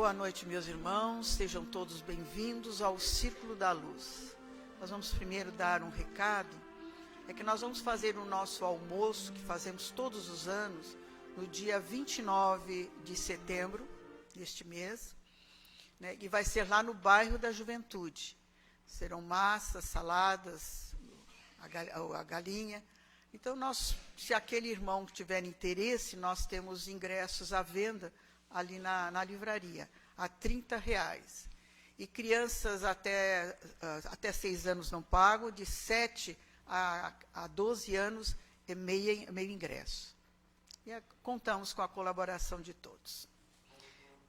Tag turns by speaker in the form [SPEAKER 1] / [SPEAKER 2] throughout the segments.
[SPEAKER 1] Boa noite, meus irmãos, sejam todos bem-vindos ao Círculo da Luz. Nós vamos primeiro dar um recado, é que nós vamos fazer o nosso almoço, que fazemos todos os anos, no dia 29 de setembro deste mês, né, e vai ser lá no bairro da Juventude. Serão massas, saladas, a galinha. Então, se aquele irmão que tiver interesse, nós temos ingressos à venda ali na livraria, a R$30. E crianças até 6 anos não pagam, de 7 a 12 anos é meio ingresso. E contamos com a colaboração de todos.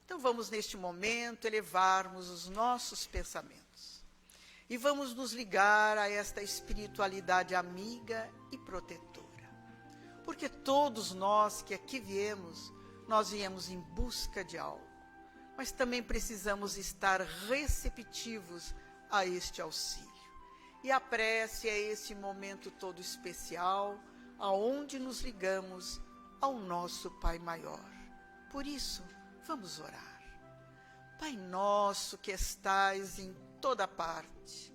[SPEAKER 1] Então, vamos, neste momento, elevarmos os nossos pensamentos. E vamos nos ligar a esta espiritualidade amiga e protetora. Porque todos nós que aqui viemos, nós viemos em busca de algo, mas também precisamos estar receptivos a este auxílio. E a prece é esse momento todo especial, aonde nos ligamos ao nosso Pai Maior. Por isso, vamos orar. Pai nosso que estais em toda parte,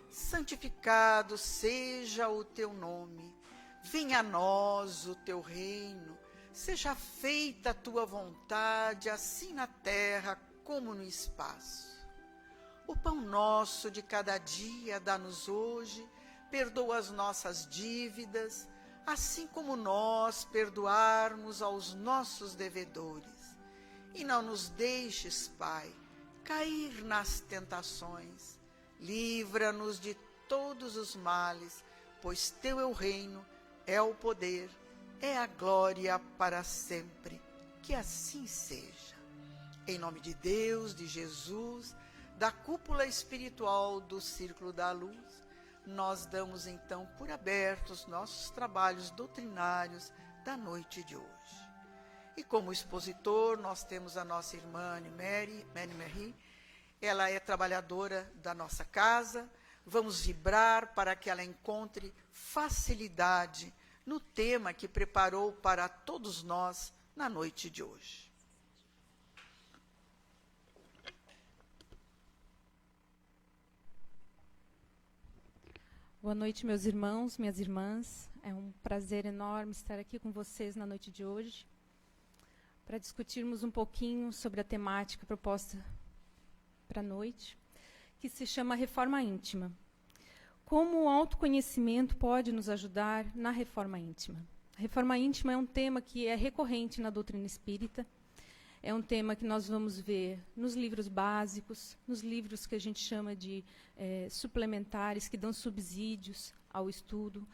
[SPEAKER 1] santificado seja o teu nome, venha a nós o teu reino, seja feita a tua vontade, assim na terra como no espaço. O pão nosso de cada dia dá-nos hoje, perdoa as nossas dívidas, assim como nós perdoarmos aos nossos devedores. E não nos deixes, Pai, cair nas tentações. Livra-nos de todos os males, pois teu é o reino, é o poder, é a glória para sempre. Que assim seja. Em nome de Deus, de Jesus, da cúpula espiritual do Círculo da Luz, nós damos então por abertos nossos trabalhos doutrinários da noite de hoje. E como expositor, nós temos a nossa irmã Mary. Ela é trabalhadora da nossa casa. Vamos vibrar para que ela encontre facilidade no tema que preparou para todos nós na noite de hoje.
[SPEAKER 2] Boa noite, meus irmãos, minhas irmãs. É um prazer enorme estar aqui com vocês na noite de hoje, para discutirmos um pouquinho sobre a temática proposta para a noite, que se chama Reforma Íntima. Como o autoconhecimento pode nos ajudar na reforma íntima? A reforma íntima é um tema que é recorrente na doutrina espírita, é um tema que nós vamos ver nos livros básicos, nos livros que a gente chama de suplementares, que dão subsídios ao estudo,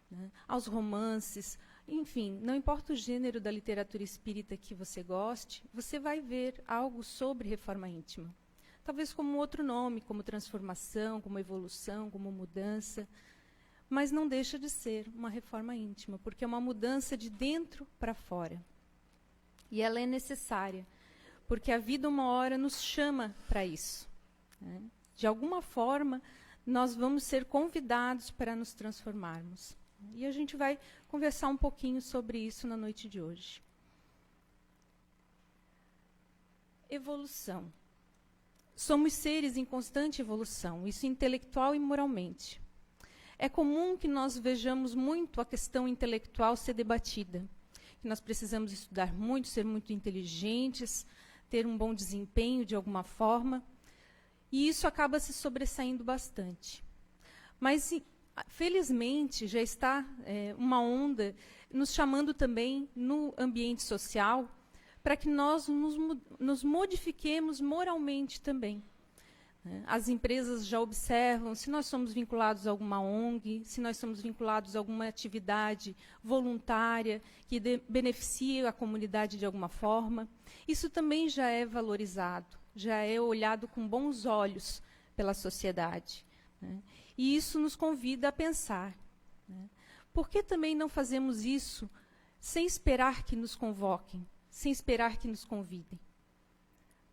[SPEAKER 2] né, aos romances, enfim, não importa o gênero da literatura espírita que você goste, você vai ver algo sobre reforma íntima. Talvez como outro nome, como transformação, como evolução, como mudança, mas não deixa de ser uma reforma íntima, porque é uma mudança de dentro para fora. E ela é necessária, porque a vida uma hora nos chama para isso, né? De alguma forma, nós vamos ser convidados para nos transformarmos. E a gente vai conversar um pouquinho sobre isso na noite de hoje. Evolução. Somos seres em constante evolução, isso intelectual e moralmente. É comum que nós vejamos muito a questão intelectual ser debatida, que nós precisamos estudar muito, ser muito inteligentes, ter um bom desempenho de alguma forma, e isso acaba se sobressaindo bastante. Mas, felizmente, já está uma onda nos chamando também no ambiente social para que nós nos modifiquemos moralmente também. As empresas já observam se nós somos vinculados a alguma ONG, se nós somos vinculados a alguma atividade voluntária que beneficie a comunidade de alguma forma. Isso também já é valorizado, já é olhado com bons olhos pela sociedade, né? E isso nos convida a pensar, né? Por que também não fazemos isso sem esperar que nos convoquem, sem esperar que nos convidem?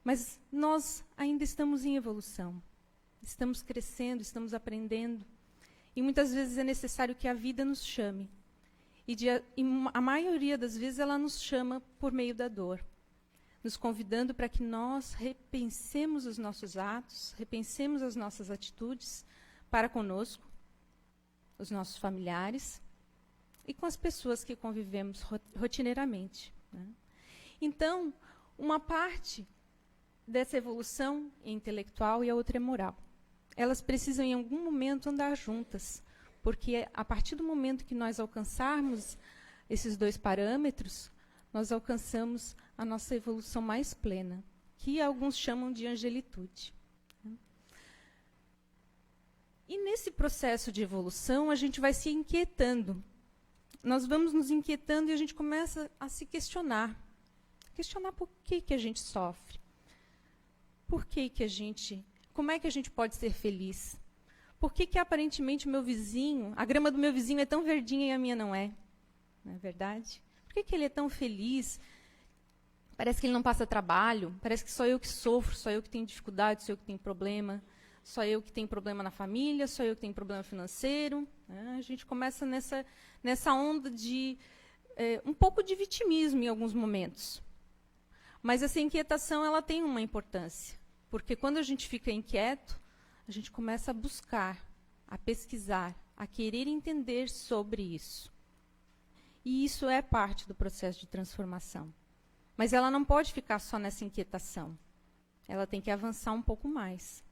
[SPEAKER 2] Mas nós ainda estamos em evolução, estamos crescendo, estamos aprendendo, e muitas vezes é necessário que a vida nos chame. E a maioria das vezes ela nos chama por meio da dor. nos convidando para que nós repensemos os nossos atos, repensemos as nossas atitudes para conosco, os nossos familiares e com as pessoas que convivemos rotineiramente, né? Então, uma parte dessa evolução é intelectual e a outra é moral. Elas precisam, em algum momento, andar juntas, porque a partir do momento que nós alcançarmos esses dois parâmetros, nós alcançamos a nossa evolução mais plena, que alguns chamam de angelitude. E nesse processo de evolução, a gente vai se inquietando. Nós vamos nos inquietando e a gente começa a se questionar. Questionar por que a gente sofre. Por que a gente... Como é que a gente pode ser feliz? Por que aparentemente o meu vizinho, a grama do meu vizinho é tão verdinha e a minha não é? Não é verdade? Por que ele é tão feliz? Parece que ele não passa trabalho, parece que só eu que sofro, só eu que tenho dificuldade, só eu que tenho problema, só eu que tenho problema na família, só eu que tenho problema financeiro. Né? A gente começa nessa onda de um pouco de vitimismo em alguns momentos. Mas essa inquietação ela tem uma importância, porque quando a gente fica inquieto, a gente começa a buscar, a pesquisar, a querer entender sobre isso. E isso é parte do processo de transformação. Mas ela não pode ficar só nessa inquietação. Ela tem que avançar um pouco mais.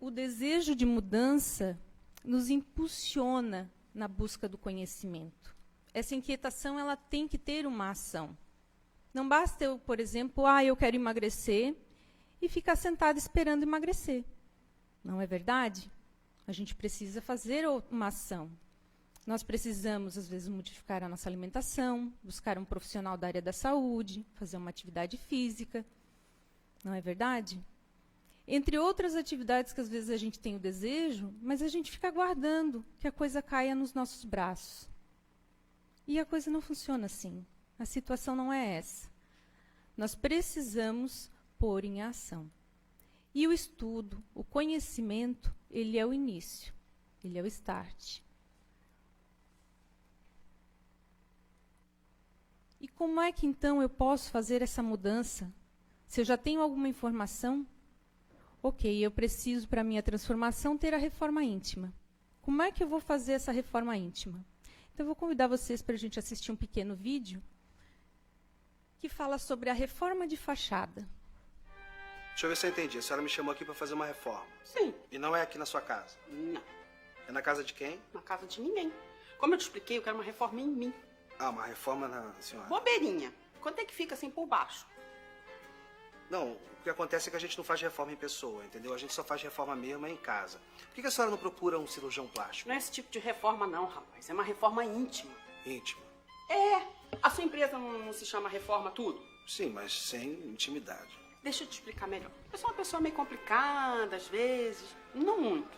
[SPEAKER 2] O desejo de mudança nos impulsiona na busca do conhecimento. Essa inquietação ela tem que ter uma ação. Não basta eu, por exemplo, eu quero emagrecer e ficar sentada esperando emagrecer. Não é verdade? A gente precisa fazer uma ação. Nós precisamos, às vezes, modificar a nossa alimentação, buscar um profissional da área da saúde, fazer uma atividade física. Não é verdade? Entre outras atividades que, às vezes, a gente tem o desejo, mas a gente fica aguardando que a coisa caia nos nossos braços. E a coisa não funciona assim. A situação não é essa. Nós precisamos pôr em ação. E o estudo, o conhecimento, ele é o início, ele é o start. E como é que, então, eu posso fazer essa mudança? Se eu já tenho alguma informação, ok, eu preciso, para a minha transformação, ter a reforma íntima. Como é que eu vou fazer essa reforma íntima? Então, eu vou convidar vocês para a gente assistir um pequeno vídeo que fala sobre a reforma de fachada.
[SPEAKER 3] Deixa eu ver se eu entendi. A senhora me chamou aqui para fazer uma reforma.
[SPEAKER 4] Sim.
[SPEAKER 3] E não é aqui na sua casa?
[SPEAKER 4] Não.
[SPEAKER 3] É na casa de quem?
[SPEAKER 4] Na casa de ninguém. Como eu te expliquei, eu quero uma reforma em mim.
[SPEAKER 3] Ah, uma reforma na senhora.
[SPEAKER 4] Bobeirinha. Quanto é que fica assim por baixo?
[SPEAKER 3] Não, o que acontece é que a gente não faz reforma em pessoa, entendeu? A gente só faz reforma mesmo em casa. Por que a senhora não procura um cirurgião plástico?
[SPEAKER 4] Não é esse tipo de reforma não, rapaz. É uma reforma íntima.
[SPEAKER 3] Íntima?
[SPEAKER 4] É. A sua empresa não se chama Reforma Tudo?
[SPEAKER 3] Sim, mas sem intimidade.
[SPEAKER 4] Deixa eu te explicar melhor. Eu sou uma pessoa meio complicada, às vezes. Não muito.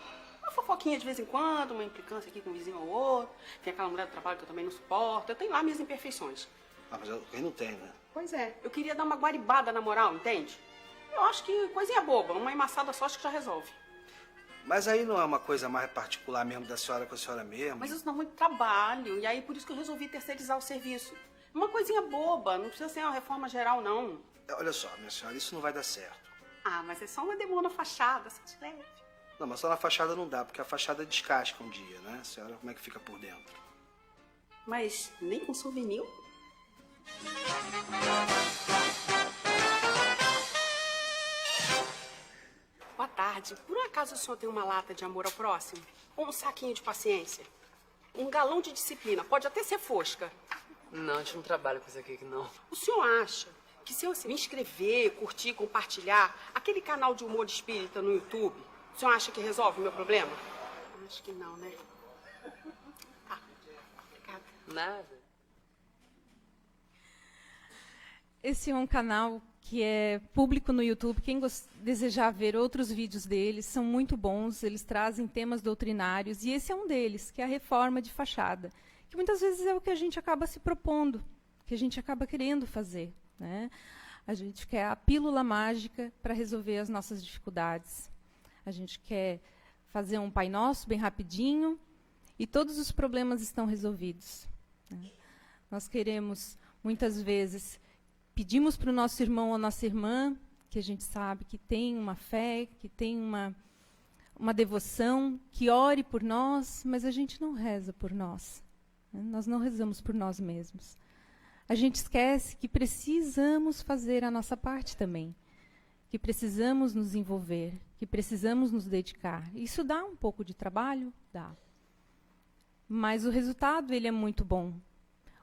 [SPEAKER 4] Uma fofoquinha de vez em quando, uma implicância aqui com um vizinho ou outro. Tem aquela mulher do trabalho que eu também não suporto. Eu tenho lá minhas imperfeições.
[SPEAKER 3] Ah, mas quem não tem, né?
[SPEAKER 4] Pois é. Eu queria dar uma guaribada na moral, entende? Eu acho que coisinha boba. Uma emassada só acho que já resolve.
[SPEAKER 3] Mas aí não é uma coisa mais particular mesmo da senhora com a senhora mesmo?
[SPEAKER 4] Mas isso dá muito trabalho. E aí por isso que eu resolvi terceirizar o serviço. Uma coisinha boba. Não precisa ser uma reforma geral, não.
[SPEAKER 3] Olha só, minha senhora, isso não vai dar certo.
[SPEAKER 4] Ah, mas é só uma demora na fachada, só de leve.
[SPEAKER 3] Não, mas só na fachada não dá, porque a fachada descasca um dia, né? A senhora, como é que fica por dentro?
[SPEAKER 4] Mas nem com souvenir? Boa tarde. Por um acaso o senhor tem uma lata de amor ao próximo? Ou um saquinho de paciência? Um galão de disciplina? Pode até ser fosca.
[SPEAKER 5] Não, a gente não trabalha com isso aqui, não.
[SPEAKER 4] O senhor acha que se eu me inscrever, curtir, compartilhar aquele canal de humor espírita no YouTube, o senhor acha que resolve o meu problema? Acho que não, né? Ah, obrigada.
[SPEAKER 5] Nada.
[SPEAKER 2] Esse é um canal que é público no YouTube. Quem desejar ver outros vídeos deles, são muito bons. Eles trazem temas doutrinários. E esse é um deles, que é a reforma de fachada. Que muitas vezes é o que a gente acaba se propondo, que a gente acaba querendo fazer. Né? A gente quer a pílula mágica para resolver as nossas dificuldades. A gente quer fazer um Pai Nosso bem rapidinho e todos os problemas estão resolvidos. né? Nós queremos, muitas vezes, pedimos para o nosso irmão ou nossa irmã, que a gente sabe que tem uma fé, que tem uma devoção, que ore por nós, mas a gente não reza por nós, né? Nós não rezamos por nós mesmos. A gente esquece que precisamos fazer a nossa parte também, que precisamos nos envolver, que precisamos nos dedicar. Isso dá um pouco de trabalho? Dá. Mas o resultado ele é muito bom.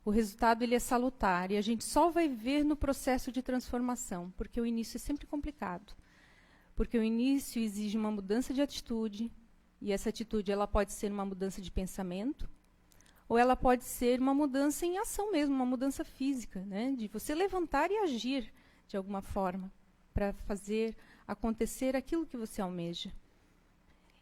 [SPEAKER 2] O resultado ele é salutar, e a gente só vai ver no processo de transformação, porque o início é sempre complicado. Porque o início exige uma mudança de atitude, e essa atitude ela pode ser uma mudança de pensamento, ou ela pode ser uma mudança em ação mesmo, uma mudança física, né? De você levantar e agir de alguma forma, para fazer acontecer aquilo que você almeja.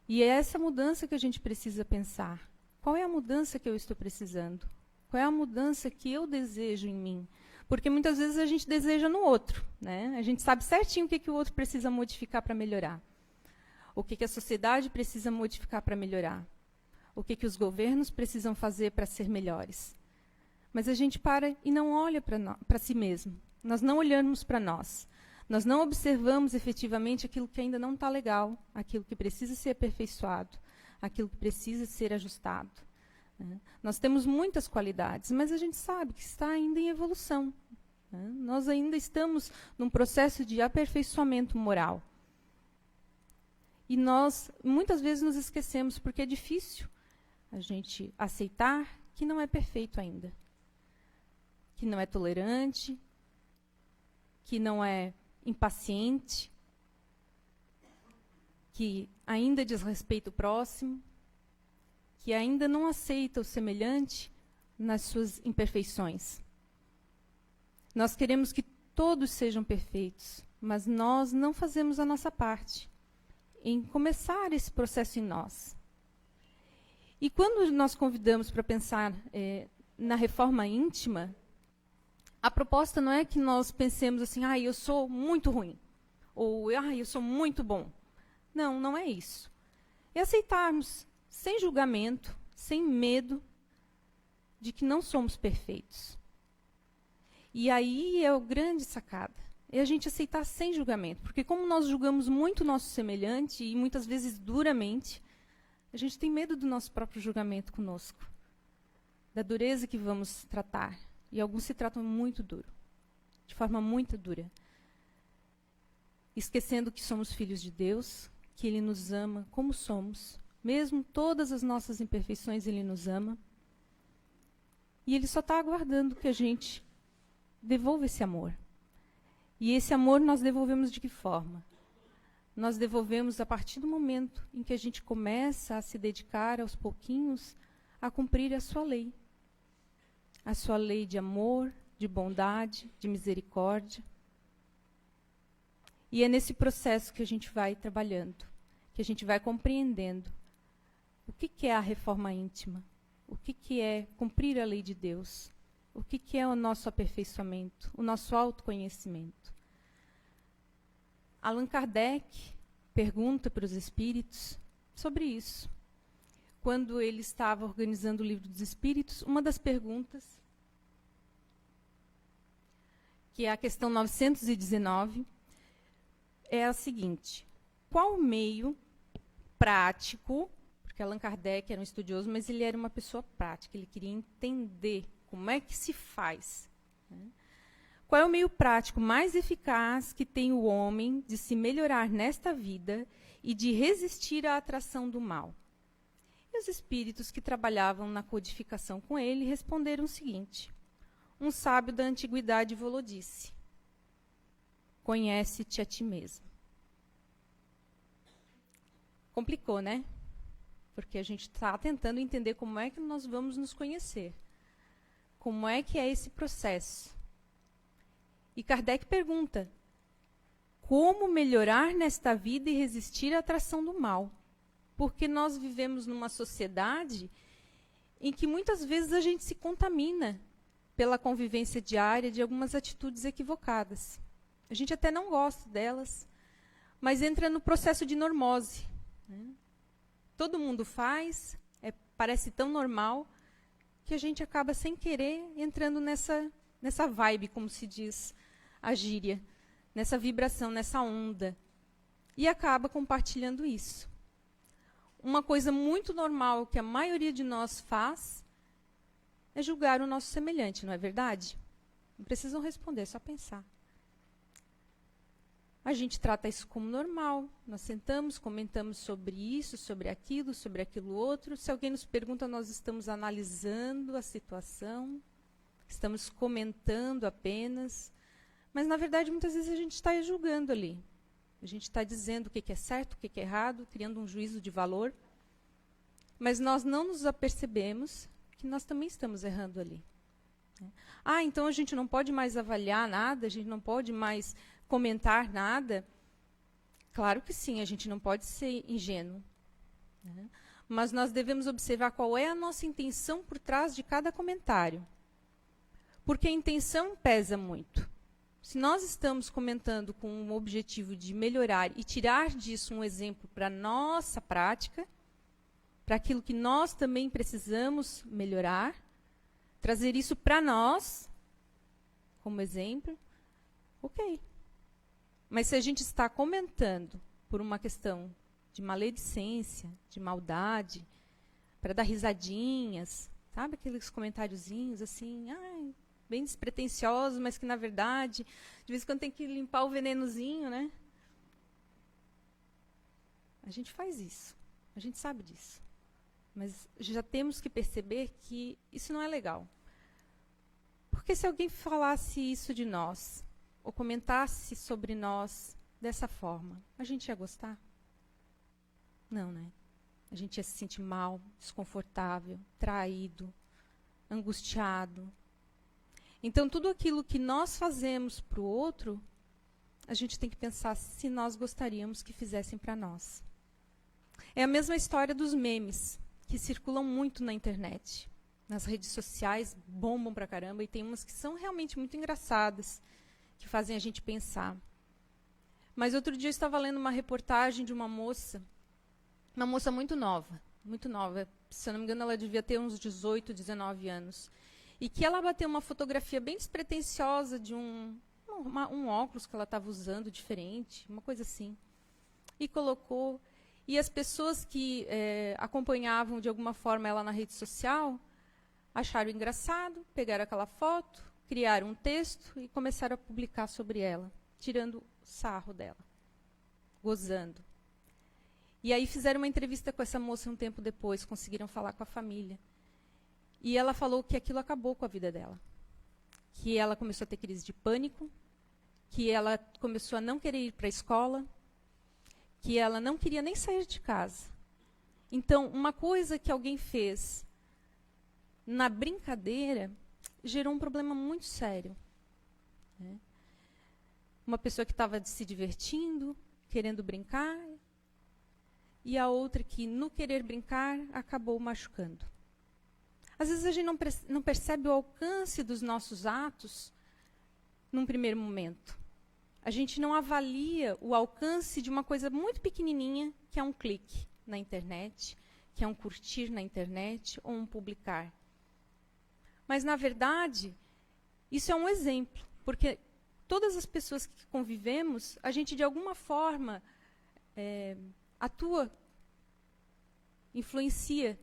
[SPEAKER 2] E é essa mudança que a gente precisa pensar. Qual é a mudança que eu estou precisando? Qual é a mudança que eu desejo em mim? Porque muitas vezes a gente deseja no outro, né? A gente sabe certinho o que o outro precisa modificar para melhorar. O que a sociedade precisa modificar para melhorar. O que os governos precisam fazer para ser melhores. Mas a gente para e não olha para si mesmo. Nós não olhamos para nós. Nós não observamos efetivamente aquilo que ainda não está legal, aquilo que precisa ser aperfeiçoado, aquilo que precisa ser ajustado. Né? Nós temos muitas qualidades, mas a gente sabe que está ainda em evolução. Né? Nós ainda estamos num processo de aperfeiçoamento moral. E nós, muitas vezes, nos esquecemos, porque é difícil a gente aceitar que não é perfeito ainda, que não é tolerante, que não é impaciente, que ainda desrespeita o próximo, que ainda não aceita o semelhante nas suas imperfeições. Nós queremos que todos sejam perfeitos, mas nós não fazemos a nossa parte em começar esse processo em nós. E quando nós convidamos para pensar na reforma íntima, a proposta não é que nós pensemos assim, eu sou muito ruim, ou eu sou muito bom. Não, não é isso. É aceitarmos, sem julgamento, sem medo, de que não somos perfeitos. E aí é o grande sacada. É a gente aceitar sem julgamento. Porque como nós julgamos muito o nosso semelhante, e muitas vezes duramente, a gente tem medo do nosso próprio julgamento conosco. Da dureza que vamos tratar. E alguns se tratam muito duro. De forma muito dura. Esquecendo que somos filhos de Deus, que Ele nos ama como somos. Mesmo todas as nossas imperfeições, Ele nos ama. E Ele só está aguardando que a gente devolva esse amor. E esse amor nós devolvemos de que forma? Nós devolvemos a partir do momento em que a gente começa a se dedicar aos pouquinhos a cumprir a sua lei. A sua lei de amor, de bondade, de misericórdia. E é nesse processo que a gente vai trabalhando, que a gente vai compreendendo o que é a reforma íntima, o que é cumprir a lei de Deus, o que é o nosso aperfeiçoamento, o nosso autoconhecimento. Allan Kardec pergunta para os espíritos sobre isso. Quando ele estava organizando o Livro dos Espíritos, uma das perguntas, que é a questão 919, é a seguinte: qual meio prático, porque Allan Kardec era um estudioso, mas ele era uma pessoa prática, ele queria entender como é que se faz, né? Qual é o meio prático mais eficaz que tem o homem de se melhorar nesta vida e de resistir à atração do mal? E os espíritos que trabalhavam na codificação com ele responderam o seguinte: um sábio da antiguidade falou disse: conhece-te a ti mesmo. Complicou, né? Porque a gente está tentando entender como é que nós vamos nos conhecer. Como é que é esse processo? E Kardec pergunta: como melhorar nesta vida e resistir à atração do mal? Porque nós vivemos numa sociedade em que muitas vezes a gente se contamina pela convivência diária de algumas atitudes equivocadas. A gente até não gosta delas, mas entra no processo de normose, né? Todo mundo faz, parece tão normal, que a gente acaba, sem querer, entrando nessa vibe, como se diz a gíria, nessa vibração, nessa onda, e acaba compartilhando isso. Uma coisa muito normal que a maioria de nós faz é julgar o nosso semelhante, não é verdade? Não precisam responder, é só pensar. A gente trata isso como normal, nós sentamos, comentamos sobre isso, sobre aquilo outro. Se alguém nos pergunta, nós estamos analisando a situação, estamos comentando apenas, mas, na verdade, muitas vezes a gente está julgando ali. A gente está dizendo o que é certo, o que é errado, criando um juízo de valor, mas nós não nos apercebemos que nós também estamos errando ali. Ah, então a gente não pode mais avaliar nada, a gente não pode mais comentar nada? Claro que sim, a gente não pode ser ingênuo. Né? Mas nós devemos observar qual é a nossa intenção por trás de cada comentário. Porque a intenção pesa muito. Se nós estamos comentando com o objetivo de melhorar e tirar disso um exemplo para a nossa prática, para aquilo que nós também precisamos melhorar, trazer isso para nós, como exemplo, ok. Mas se a gente está comentando por uma questão de maledicência, de maldade, para dar risadinhas, sabe aqueles comentáriozinhos assim, bem despretensiosos, mas que, na verdade, de vez em quando tem que limpar o venenozinho, né? A gente faz isso, a gente sabe disso. Mas já temos que perceber que isso não é legal. Porque se alguém falasse isso de nós, ou comentasse sobre nós dessa forma, a gente ia gostar? Não, né? A gente ia se sentir mal, desconfortável, traído, angustiado. Então, tudo aquilo que nós fazemos para o outro, a gente tem que pensar se nós gostaríamos que fizessem para nós. É a mesma história dos memes, que circulam muito na internet. Nas redes sociais, bombam pra caramba, e tem umas que são realmente muito engraçadas, que fazem a gente pensar. Mas outro dia eu estava lendo uma reportagem de uma moça muito nova, se eu não me engano ela devia ter uns 18, 19 anos, e que ela bateu uma fotografia bem despretensiosa de um óculos que ela estava usando diferente, uma coisa assim, e colocou, e as pessoas que acompanhavam de alguma forma ela na rede social acharam engraçado, pegaram aquela foto, criaram um texto e começaram a publicar sobre ela, tirando sarro dela, gozando. E aí fizeram uma entrevista com essa moça um tempo depois, conseguiram falar com a família. E ela falou que aquilo acabou com a vida dela. Que ela começou a ter crise de pânico, que ela começou a não querer ir para a escola, que ela não queria nem sair de casa. Então, uma coisa que alguém fez na brincadeira gerou um problema muito sério. Né? Uma pessoa que estava se divertindo, querendo brincar, e a outra que, no querer brincar, acabou machucando. Às vezes a gente não percebe o alcance dos nossos atos num primeiro momento. A gente não avalia o alcance de uma coisa muito pequenininha, que é um clique na internet, que é um curtir na internet ou um publicar. Mas, na verdade, isso é um exemplo, porque todas as pessoas que convivemos, a gente, de alguma forma, atua, influencia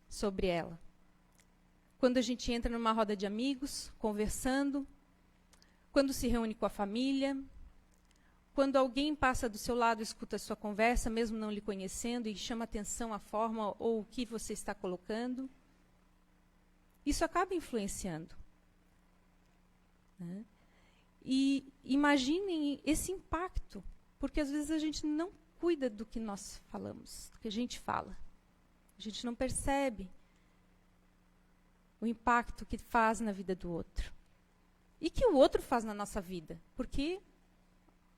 [SPEAKER 2] sobre ela. Quando a gente entra numa roda de amigos, conversando, quando se reúne com a família, quando alguém passa do seu lado e escuta a sua conversa, mesmo não lhe conhecendo, e chama atenção a forma ou o que você está colocando, isso acaba influenciando. Né? E imaginem esse impacto, porque às vezes a gente não cuida do que nós falamos, do que a gente fala. A gente não percebe o impacto que faz na vida do outro. E que o outro faz na nossa vida, porque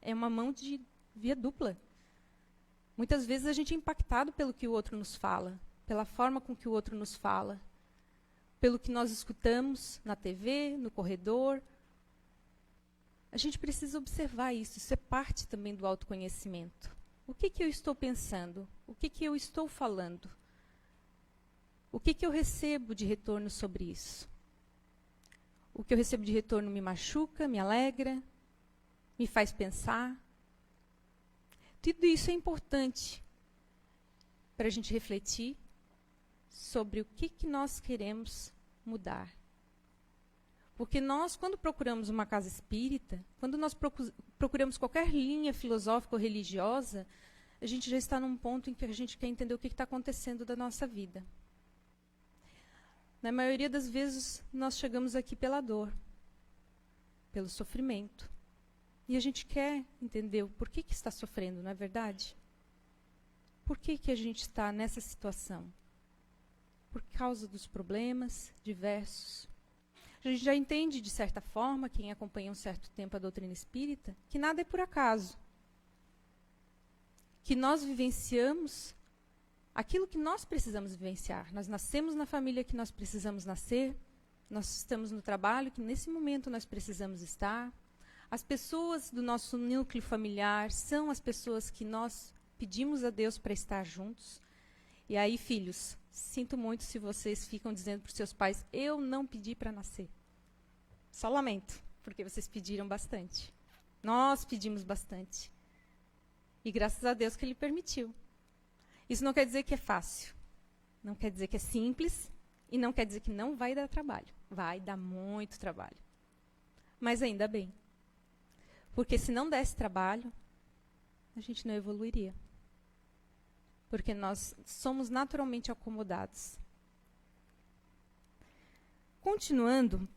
[SPEAKER 2] é uma mão de via dupla. Muitas vezes a gente é impactado pelo que o outro nos fala, pela forma com que o outro nos fala, pelo que nós escutamos na TV, no corredor. A gente precisa observar isso, isso é parte também do autoconhecimento. O que eu estou pensando? O que eu estou falando? O que eu recebo de retorno sobre isso? O que eu recebo de retorno me machuca, me alegra, me faz pensar? Tudo isso é importante para a gente refletir sobre o que nós queremos mudar. Porque nós, quando procuramos uma casa espírita, quando nós procuramos qualquer linha filosófica ou religiosa, a gente já está num ponto em que a gente quer entender o que está acontecendo da nossa vida. Na maioria das vezes, nós chegamos aqui pela dor, pelo sofrimento. E a gente quer entender o porquê que está sofrendo, não é verdade? Por que a gente está nessa situação? Por causa dos problemas diversos. A gente já entende, de certa forma, quem acompanha um certo tempo a doutrina espírita, que nada é por acaso. Que nós vivenciamos aquilo que nós precisamos vivenciar. Nós nascemos na família que nós precisamos nascer, nós estamos no trabalho que nesse momento nós precisamos estar. As pessoas do nosso núcleo familiar são as pessoas que nós pedimos a Deus para estar juntos. E aí, filhos, sinto muito se vocês ficam dizendo para os seus pais, eu não pedi para nascer. Só lamento, porque vocês pediram bastante. Nós pedimos bastante. E graças a Deus que Ele permitiu. Isso não quer dizer que é fácil. Não quer dizer que é simples. E não quer dizer que não vai dar trabalho. Vai dar muito trabalho. Mas ainda bem. Porque se não desse trabalho, a gente não evoluiria. Porque nós somos naturalmente acomodados. Continuando,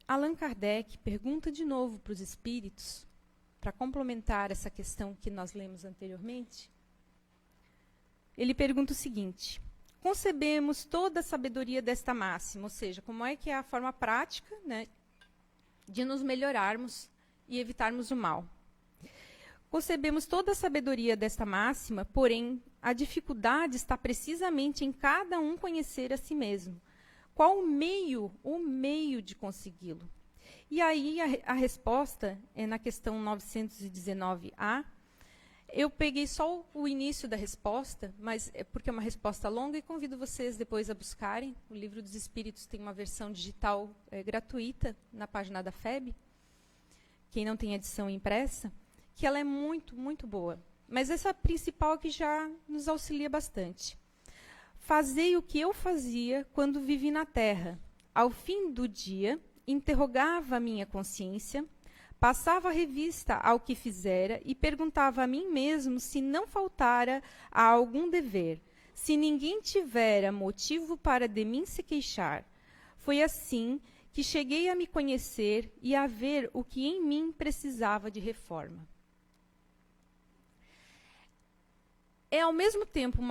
[SPEAKER 2] Allan Kardec pergunta de novo para os espíritos, para complementar essa questão que nós lemos anteriormente. Ele pergunta o seguinte: concebemos toda a sabedoria desta máxima, ou seja, como é que é a forma prática, né, de nos melhorarmos e evitarmos o mal. Concebemos toda a sabedoria desta máxima, porém, a dificuldade está precisamente em cada um conhecer a si mesmo. Qual o meio de consegui-lo? E aí a resposta é na questão 919A. Eu peguei só o início da resposta, mas é porque é uma resposta longa e convido vocês depois a buscarem. O Livro dos Espíritos tem uma versão digital gratuita na página da FEB. Quem não tem edição impressa, que ela é muito, muito boa. Mas essa principal que já nos auxilia bastante. Fazei o que eu fazia quando vivi na Terra. Ao fim do dia, interrogava a minha consciência, passava a revista ao que fizera e perguntava a mim mesmo se não faltara a algum dever, se ninguém tivera motivo para de mim se queixar. Foi assim que cheguei a me conhecer e a ver o que em mim precisava de reforma. É, ao mesmo tempo,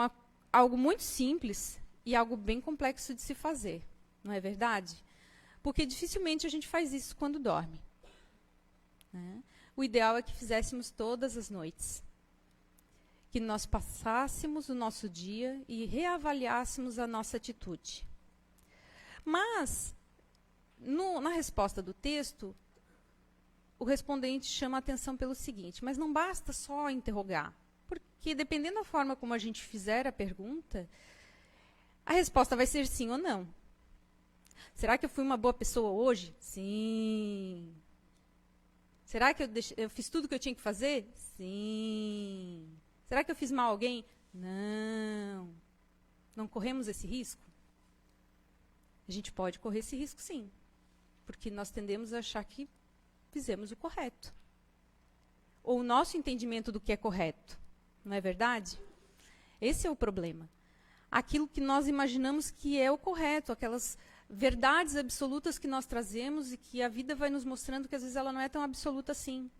[SPEAKER 2] algo muito simples e algo bem complexo de se fazer, não é verdade? Porque dificilmente a gente faz isso quando dorme. Né? O ideal é que fizéssemos todas as noites. Que nós passássemos o nosso dia e reavaliássemos a nossa atitude. Mas, na resposta do texto, o respondente chama a atenção pelo seguinte: mas não basta só interrogar. Porque, dependendo da forma como a gente fizer a pergunta, a resposta vai ser sim ou não. Será que eu fui uma boa pessoa hoje? Sim. Será que eu fiz tudo o que eu tinha que fazer? Sim. Será que eu fiz mal a alguém? Não. Não corremos esse risco? A gente pode correr esse risco, sim. Porque nós tendemos a achar que fizemos o correto. Ou o nosso entendimento do que é correto. Não é verdade? Esse é o problema. Aquilo que nós imaginamos que é o correto, aquelas verdades absolutas que nós trazemos e que a vida vai nos mostrando que às vezes ela não é tão absoluta assim.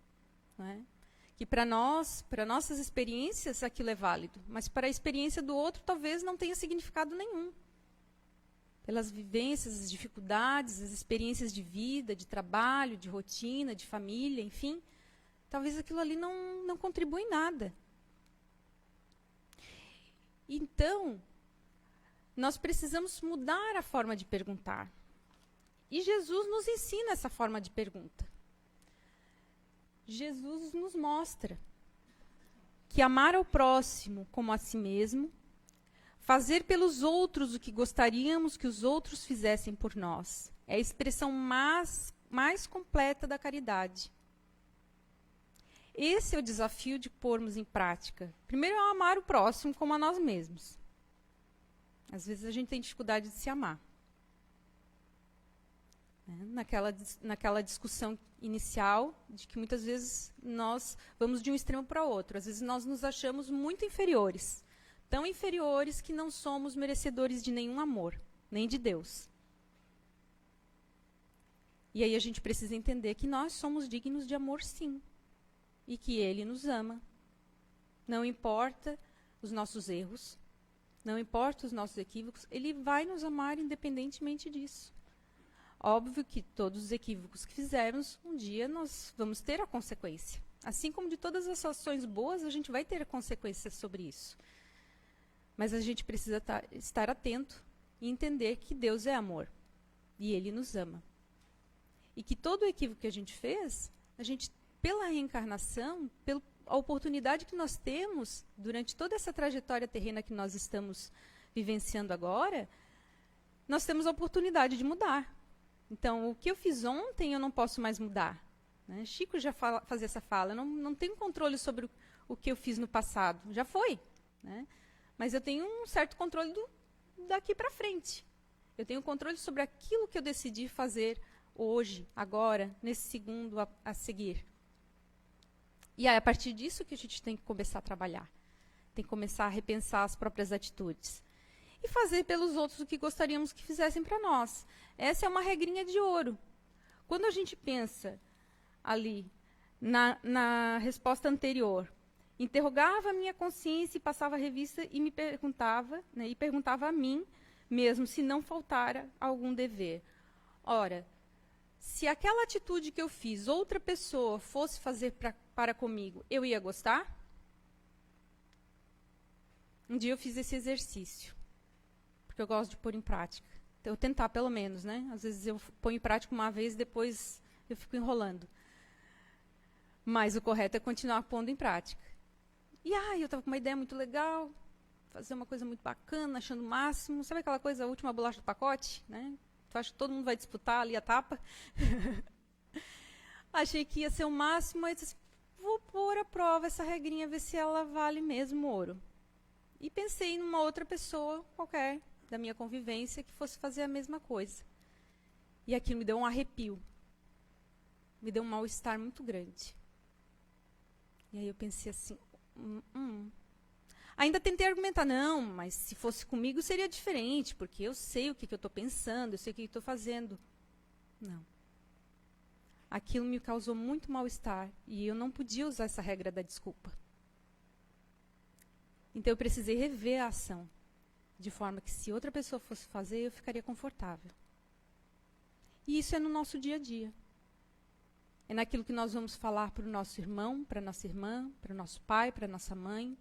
[SPEAKER 2] Não é? Que para nós, para nossas experiências, aquilo é válido, mas para a experiência do outro talvez não tenha significado nenhum. Pelas vivências, as dificuldades, as experiências de vida, de trabalho, de rotina, de família, enfim, talvez aquilo ali não contribua em nada. Então, nós precisamos mudar a forma de perguntar. E Jesus nos ensina essa forma de pergunta. Jesus nos mostra que amar ao próximo como a si mesmo Fazer pelos outros o que gostaríamos que os outros fizessem por nós. É a expressão mais completa da caridade. Esse é o desafio de pormos em prática. Primeiro é amar o próximo como a nós mesmos. Às vezes a gente tem dificuldade de se amar. Naquela discussão inicial, de que muitas vezes nós vamos de um extremo para outro. Às vezes nós nos achamos muito inferiores. Tão inferiores que não somos merecedores de nenhum amor, nem de Deus. E aí a gente precisa entender que nós somos dignos de amor, sim. E que Ele nos ama. Não importa os nossos erros, não importa os nossos equívocos, Ele vai nos amar independentemente disso. Óbvio que todos os equívocos que fizermos, um dia nós vamos ter a consequência. Assim como de todas as ações boas, a gente vai ter a consequência sobre isso. Mas a gente precisa estar atento e entender que Deus é amor. E Ele nos ama. E que todo o equívoco que a gente fez, a gente, pela reencarnação, pela oportunidade que nós temos, durante toda essa trajetória terrena que nós estamos vivenciando agora, nós temos a oportunidade de mudar. Então, o que eu fiz ontem, eu não posso mais mudar. Né? Chico já fazia essa fala, eu não tenho controle sobre o que eu fiz no passado. Já foi. Né? Mas eu tenho um certo controle daqui para frente. Eu tenho controle sobre aquilo que eu decidi fazer hoje, agora, nesse segundo a seguir. E é a partir disso que a gente tem que começar a trabalhar. Tem que começar a repensar as próprias atitudes. E fazer pelos outros o que gostaríamos que fizessem para nós. Essa é uma regrinha de ouro. Quando a gente pensa ali, na resposta anterior, interrogava a minha consciência e passava a revista e me perguntava, né, e perguntava a mim mesmo se não faltara algum dever. Ora, se aquela atitude que eu fiz, outra pessoa fosse fazer para comigo, eu ia gostar? Um dia eu fiz esse exercício, porque eu gosto de pôr em prática. Eu tentar, pelo menos, né? Às vezes eu ponho em prática uma vez, depois eu fico enrolando. Mas o correto é continuar pondo em prática. E eu estava com uma ideia muito legal, fazer uma coisa muito bacana, achando o máximo. Sabe aquela coisa, a última bolacha do pacote? Né? Tu acha que todo mundo vai disputar ali a tapa? Achei que ia ser o máximo, mas disse, vou pôr à prova essa regrinha, ver se ela vale mesmo ouro. E pensei numa outra pessoa qualquer da minha convivência que fosse fazer a mesma coisa. E aquilo me deu um arrepio. Me deu um mal-estar muito grande. E aí eu pensei assim, Ainda tentei argumentar, não, mas se fosse comigo seria diferente, porque eu sei o que eu estou pensando, eu sei o que eu estou fazendo. Não. Aquilo me causou muito mal-estar e eu não podia usar essa regra da desculpa. Então eu precisei rever a ação, de forma que se outra pessoa fosse fazer, eu ficaria confortável. E isso é no nosso dia a dia. É naquilo que nós vamos falar para o nosso irmão, para a nossa irmã, para o nosso pai, para a nossa mãe,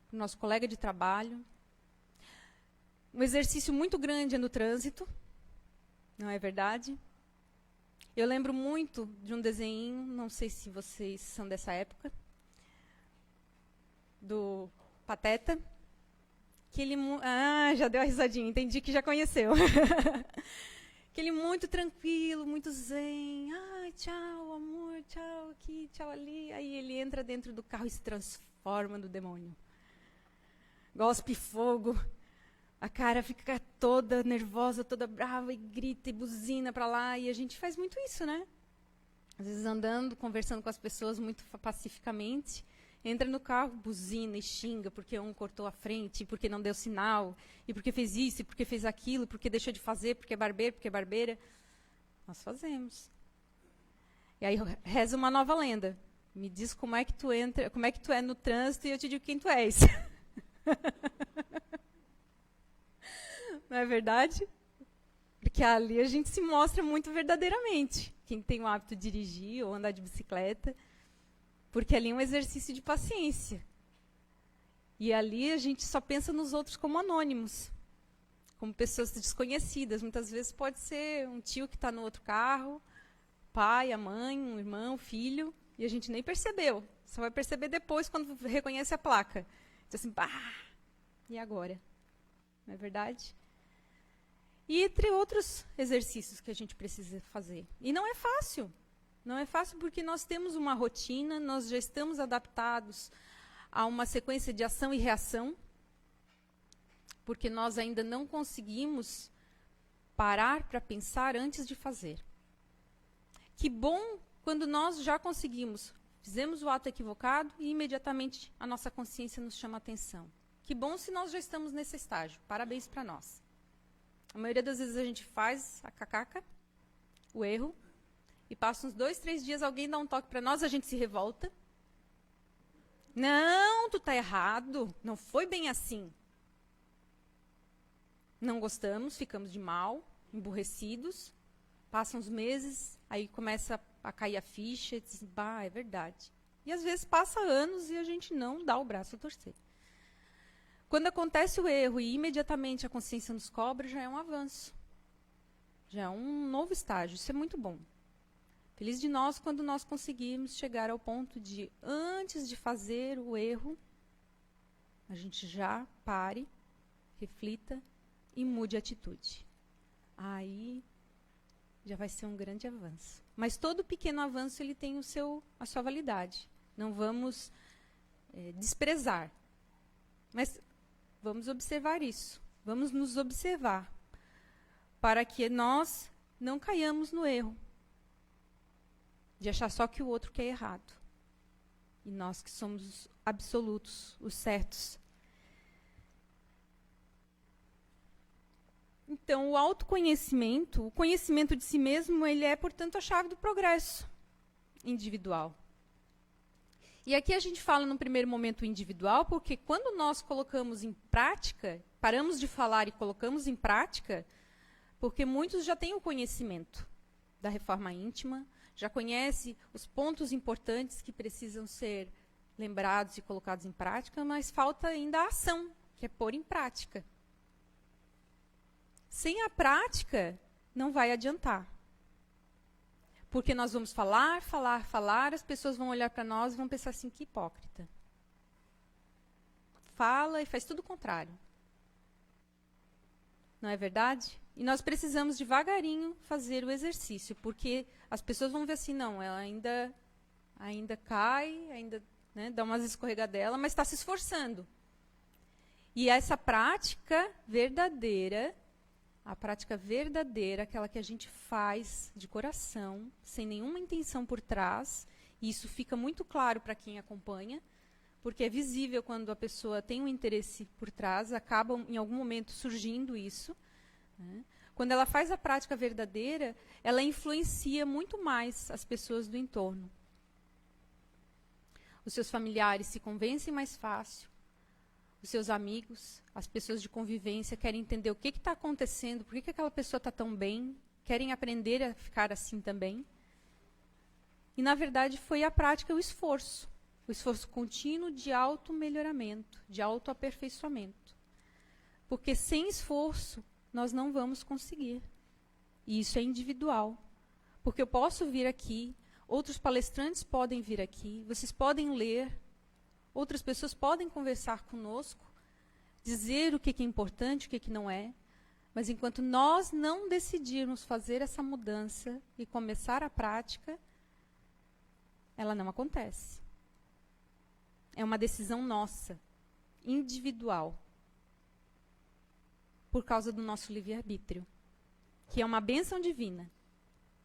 [SPEAKER 2] para o nosso colega de trabalho. Um exercício muito grande é no trânsito, não é verdade? Eu lembro muito de um desenho, não sei se vocês são dessa época, do Pateta, que ele... já deu a risadinha, entendi que já conheceu. Que ele muito tranquilo, muito zen. Tchau, amor, tchau aqui, tchau ali. Aí ele entra dentro do carro e se transforma no demônio. Gospe fogo. A cara fica toda nervosa, toda brava e grita e buzina para lá. E a gente faz muito isso, né? Às vezes andando, conversando com as pessoas muito pacificamente. Entra no carro, buzina e xinga porque um cortou a frente, porque não deu sinal, e porque fez isso, e porque fez aquilo, porque deixou de fazer, porque é barbeiro, porque é barbeira. Nós fazemos. E aí reza uma nova lenda. Me diz como é que tu entra, como é que tu é no trânsito e eu te digo quem tu és. Não é verdade? Porque ali a gente se mostra muito verdadeiramente. Quem tem o hábito de dirigir ou andar de bicicleta. Porque ali é um exercício de paciência. E ali a gente só pensa nos outros como anônimos. Como pessoas desconhecidas. Muitas vezes pode ser um tio que está no outro carro, pai, a mãe, um irmão, um filho, e a gente nem percebeu. Só vai perceber depois quando reconhece a placa. Diz assim, bah, e agora? não é verdade? E entre outros exercícios que a gente precisa fazer. E não é fácil. Não é fácil porque nós temos uma rotina, nós já estamos adaptados a uma sequência de ação e reação, porque nós ainda não conseguimos parar para pensar antes de fazer. Que bom quando nós já conseguimos, fizemos o ato equivocado e imediatamente a nossa consciência nos chama a atenção. Que bom se nós já estamos nesse estágio. Parabéns para nós. A maioria das vezes a gente faz a cacaca, o erro, e passa uns 2, 3 dias, alguém dá um toque para nós, a gente se revolta. Não, tu está errado, não foi bem assim. Não gostamos, ficamos de mal, emburrecidos, passam uns meses, aí começa a cair a ficha, e diz, bah, é verdade. E às vezes passa anos e a gente não dá o braço a torcer. Quando acontece o erro e imediatamente a consciência nos cobra, já é um avanço. Já é um novo estágio, isso é muito bom. Feliz de nós quando nós conseguimos chegar ao ponto de, antes de fazer o erro, a gente já pare, reflita e mude a atitude. Aí já vai ser um grande avanço. Mas todo pequeno avanço ele tem a sua validade. Não vamos desprezar. Mas vamos observar isso. Vamos nos observar para que nós não caiamos no erro de achar só que o outro que é errado. E nós que somos os absolutos, os certos. Então, o autoconhecimento, o conhecimento de si mesmo, ele é, portanto, a chave do progresso individual. E aqui a gente fala no primeiro momento individual, porque quando nós colocamos em prática, paramos de falar e colocamos em prática, porque muitos já têm o conhecimento da reforma íntima, já conhecem os pontos importantes que precisam ser lembrados e colocados em prática, mas falta ainda a ação, que é pôr em prática. Sem a prática, não vai adiantar. Porque nós vamos falar, falar, falar, as pessoas vão olhar para nós e vão pensar assim, que hipócrita. Fala e faz tudo o contrário. Não é verdade? E nós precisamos devagarinho fazer o exercício, porque as pessoas vão ver assim, não, ela ainda cai, ainda dá umas escorregadelas, mas está se esforçando. E essa prática verdadeira, aquela que a gente faz de coração, sem nenhuma intenção por trás, e isso fica muito claro para quem acompanha, porque é visível quando a pessoa tem um interesse por trás, acaba em algum momento surgindo isso. Né? Quando ela faz a prática verdadeira, ela influencia muito mais as pessoas do entorno. Os seus familiares se convencem mais fácil, os seus amigos, as pessoas de convivência querem entender o que está acontecendo, por que aquela pessoa está tão bem, querem aprender a ficar assim também. E, na verdade, foi a prática, o esforço contínuo de auto-melhoramento, de auto-aperfeiçoamento. Porque sem esforço, nós não vamos conseguir. E isso é individual. Porque eu posso vir aqui, outros palestrantes podem vir aqui, vocês podem ler, outras pessoas podem conversar conosco, dizer o que é importante, o que não é, mas enquanto nós não decidirmos fazer essa mudança e começar a prática, ela não acontece. É uma decisão nossa, individual, por causa do nosso livre-arbítrio, que é uma bênção divina.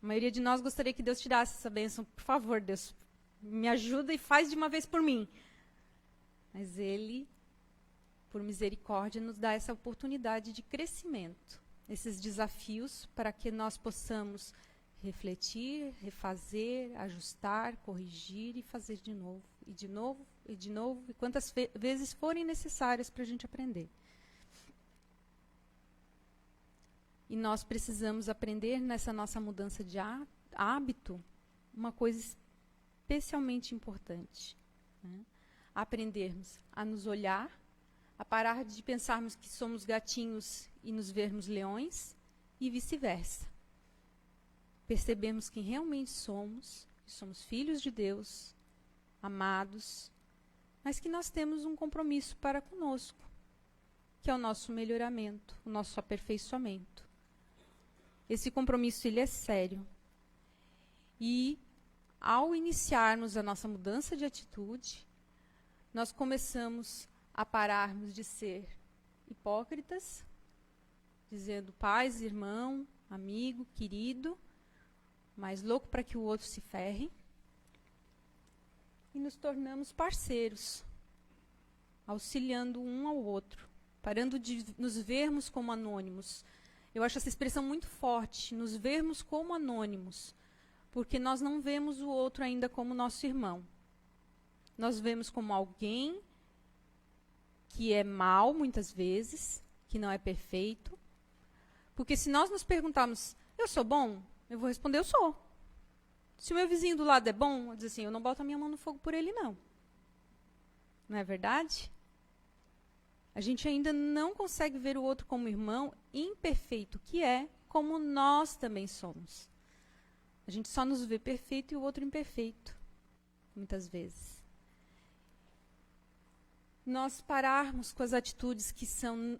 [SPEAKER 2] A maioria de nós gostaria que Deus tirasse essa bênção. Por favor, Deus, me ajuda e faz de uma vez por mim. Mas Ele, por misericórdia, nos dá essa oportunidade de crescimento, esses desafios para que nós possamos refletir, refazer, ajustar, corrigir e fazer de novo, e de novo, e de novo, e quantas vezes forem necessárias para a gente aprender. E nós precisamos aprender nessa nossa mudança de hábito uma coisa especialmente importante. Né? Aprendermos a nos olhar, a parar de pensarmos que somos gatinhos e nos vermos leões, e vice-versa. Percebemos quem realmente somos, que somos filhos de Deus, amados, mas que nós temos um compromisso para conosco, que é o nosso melhoramento, o nosso aperfeiçoamento. Esse compromisso ele é sério. E, ao iniciarmos a nossa mudança de atitude, nós começamos a pararmos de ser hipócritas, dizendo paz, irmão, amigo, querido, mas louco para que o outro se ferre, e nos tornamos parceiros, auxiliando um ao outro, parando de nos vermos como anônimos. Eu acho essa expressão muito forte, nos vermos como anônimos, porque nós não vemos o outro ainda como nosso irmão. Nós vemos como alguém que é mau, muitas vezes, que não é perfeito. Porque se nós nos perguntarmos, eu sou bom? Eu vou responder, eu sou. Se o meu vizinho do lado é bom, eu digo assim, eu não boto a minha mão no fogo por ele, não. Não é verdade? A gente ainda não consegue ver o outro como irmão imperfeito, que é como nós também somos. A gente só nos vê perfeito e o outro imperfeito, muitas vezes. Nós pararmos com as atitudes que são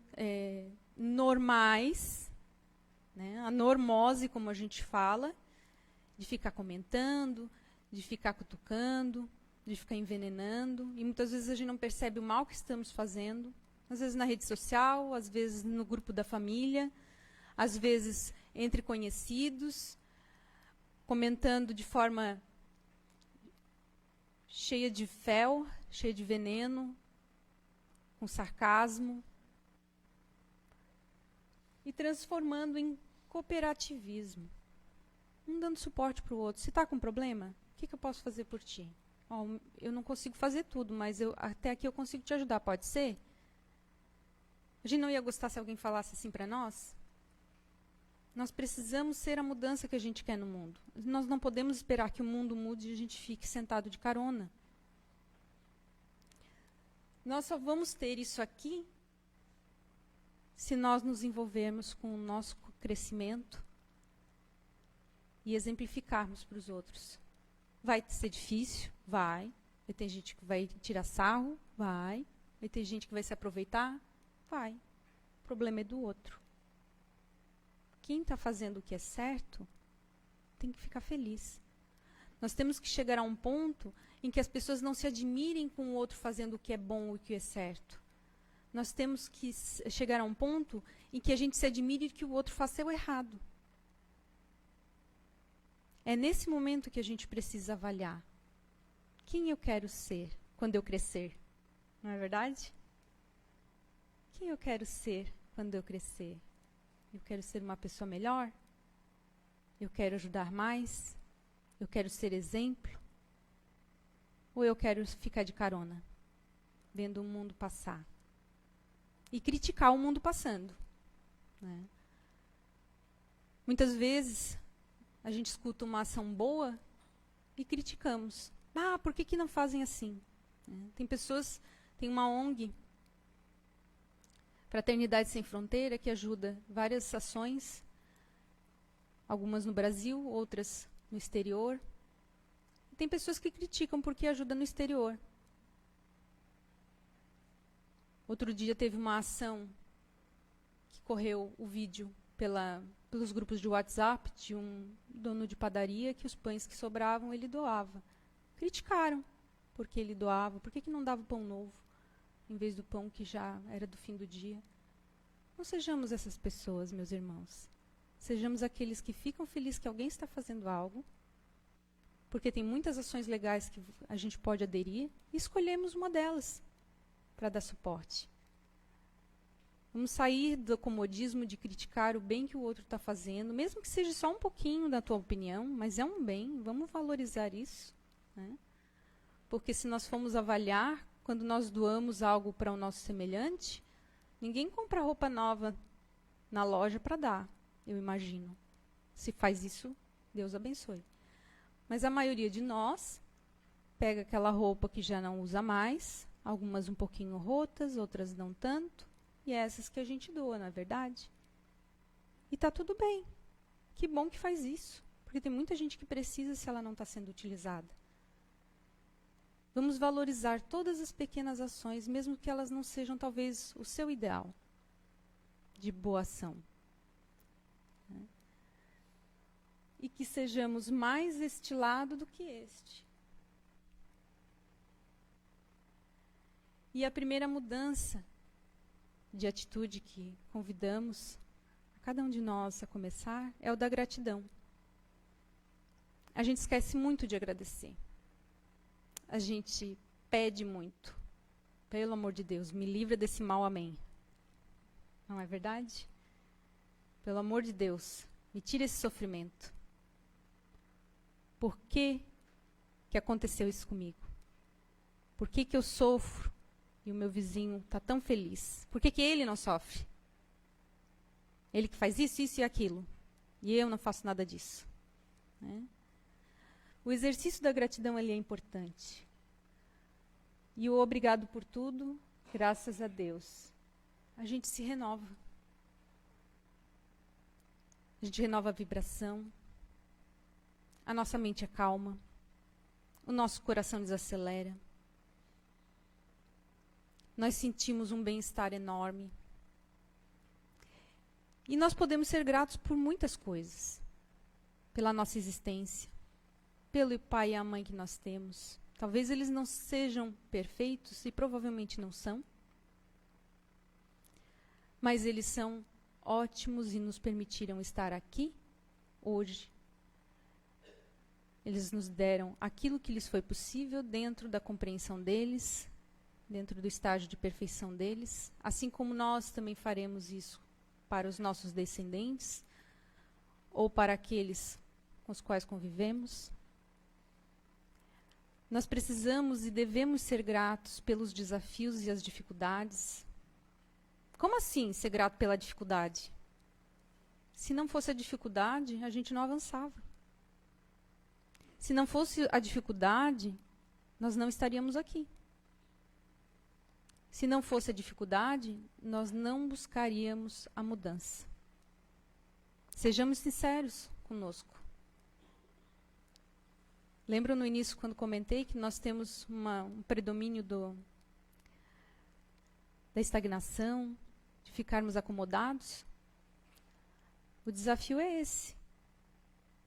[SPEAKER 2] normais, né, a normose, como a gente fala, de ficar comentando, de ficar cutucando, de ficar envenenando, e muitas vezes a gente não percebe o mal que estamos fazendo, às vezes na rede social, às vezes no grupo da família, às vezes entre conhecidos, comentando de forma cheia de fel, cheia de veneno, com sarcasmo, e transformando em cooperativismo. Um dando suporte para o outro. Se está com problema, o que eu posso fazer por ti? Oh, eu não consigo fazer tudo, mas até aqui eu consigo te ajudar, pode ser? A gente não ia gostar se alguém falasse assim para nós? Nós precisamos ser a mudança que a gente quer no mundo. Nós não podemos esperar que o mundo mude e a gente fique sentado de carona. Nós só vamos ter isso aqui se nós nos envolvermos com o nosso crescimento e exemplificarmos para os outros. Vai ser difícil? Vai. Vai ter gente que vai tirar sarro? Vai. Vai ter gente que vai se aproveitar? Vai. O problema é do outro. Quem está fazendo o que é certo tem que ficar feliz. Nós temos que chegar a um ponto em que as pessoas não se admirem com o outro fazendo o que é bom ou o que é certo. Nós temos que chegar a um ponto em que a gente se admire que o outro faça o errado. É nesse momento que a gente precisa avaliar quem eu quero ser quando eu crescer. Não é verdade? Quem eu quero ser quando eu crescer? Eu quero ser uma pessoa melhor? Eu quero ajudar mais? Eu quero ser exemplo? Ou eu quero ficar de carona, vendo o mundo passar? E criticar o mundo passando. Né? Muitas vezes, a gente escuta uma ação boa e criticamos. Ah, por que não fazem assim? Tem pessoas, tem uma ONG, Fraternidade Sem Fronteira, que ajuda várias ações, algumas no Brasil, outras no exterior. Tem pessoas que criticam porque ajuda no exterior. Outro dia teve uma ação que correu o vídeo pelos grupos de WhatsApp de um dono de padaria que os pães que sobravam ele doava. Criticaram porque ele doava, por que não dava pão novo em vez do pão que já era do fim do dia. Não sejamos essas pessoas, meus irmãos. Sejamos aqueles que ficam felizes que alguém está fazendo algo, porque tem muitas ações legais que a gente pode aderir, e escolhemos uma delas para dar suporte. Vamos sair do comodismo de criticar o bem que o outro está fazendo, mesmo que seja só um pouquinho da tua opinião, mas é um bem, vamos valorizar isso. Né? Porque se nós formos avaliar, quando nós doamos algo para o nosso semelhante, ninguém compra roupa nova na loja para dar, eu imagino. Se faz isso, Deus abençoe. Mas a maioria de nós pega aquela roupa que já não usa mais, algumas um pouquinho rotas, outras não tanto, e é essas que a gente doa, não é verdade? E está tudo bem. Que bom que faz isso, porque tem muita gente que precisa se ela não está sendo utilizada. Vamos valorizar todas as pequenas ações, mesmo que elas não sejam talvez o seu ideal, de boa ação. E que sejamos mais este lado do que este. E a primeira mudança de atitude que convidamos a cada um de nós a começar é o da gratidão. A gente esquece muito de agradecer. A gente pede muito. Pelo amor de Deus, me livra desse mal, amém. Não é verdade? Pelo amor de Deus, me tira esse sofrimento. Por que que aconteceu isso comigo? Por que que eu sofro e o meu vizinho está tão feliz? Por que que ele não sofre? Ele que faz isso, isso e aquilo. E eu não faço nada disso. Né? O exercício da gratidão ali é importante. E o obrigado por tudo, graças a Deus. A gente se renova. A gente renova a vibração. A nossa mente é calma. O nosso coração desacelera. Nós sentimos um bem-estar enorme. E nós podemos ser gratos por muitas coisas. Pela nossa existência. Pelo pai e a mãe que nós temos. Talvez eles não sejam perfeitos, e provavelmente não são. Mas eles são ótimos e nos permitiram estar aqui, hoje. Eles nos deram aquilo que lhes foi possível dentro da compreensão deles, dentro do estágio de perfeição deles, assim como nós também faremos isso para os nossos descendentes, ou para aqueles com os quais convivemos. Nós precisamos e devemos ser gratos pelos desafios e as dificuldades. Como assim ser grato pela dificuldade? Se não fosse a dificuldade, a gente não avançava. Se não fosse a dificuldade, nós não estaríamos aqui. Se não fosse a dificuldade, nós não buscaríamos a mudança. Sejamos sinceros conosco. Lembro no início, quando comentei, que nós temos um predomínio da estagnação, de ficarmos acomodados? O desafio é esse.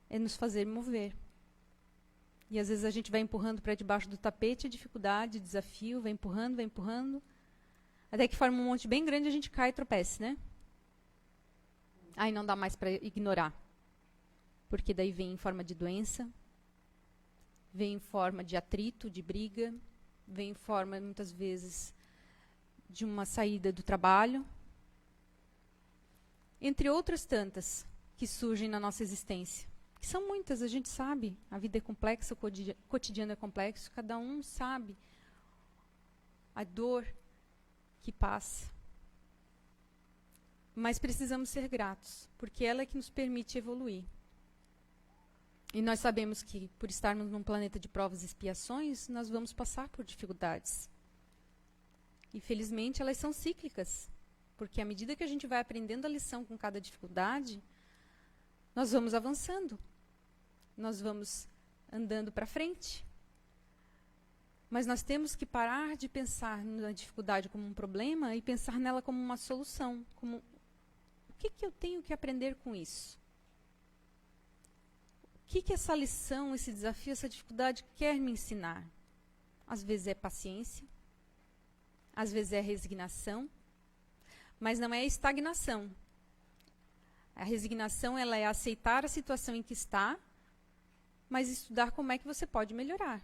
[SPEAKER 2] É nos fazer mover. E às vezes a gente vai empurrando para debaixo do tapete a dificuldade, desafio, vai empurrando. Até que forma um monte bem grande e a gente cai e tropeça, né? Aí não dá mais para ignorar. Porque daí vem em forma de doença, vem em forma de atrito, de briga, vem em forma, muitas vezes, de uma saída do trabalho. Entre outras tantas que surgem na nossa existência. Que são muitas, a gente sabe. A vida é complexa, o cotidiano é complexo. Cada um sabe a dor que passa. Mas precisamos ser gratos, porque ela é que nos permite evoluir. E nós sabemos que, por estarmos num planeta de provas e expiações, nós vamos passar por dificuldades. E, felizmente, elas são cíclicas. Porque, à medida que a gente vai aprendendo a lição com cada dificuldade, nós vamos avançando. Nós vamos andando para frente. Mas nós temos que parar de pensar na dificuldade como um problema e pensar nela como uma solução. Como, o que eu tenho que aprender com isso? O que essa lição, esse desafio, essa dificuldade quer me ensinar? Às vezes é paciência, às vezes é resignação, mas não é estagnação. A resignação, ela é aceitar a situação em que está, mas estudar como é que você pode melhorar.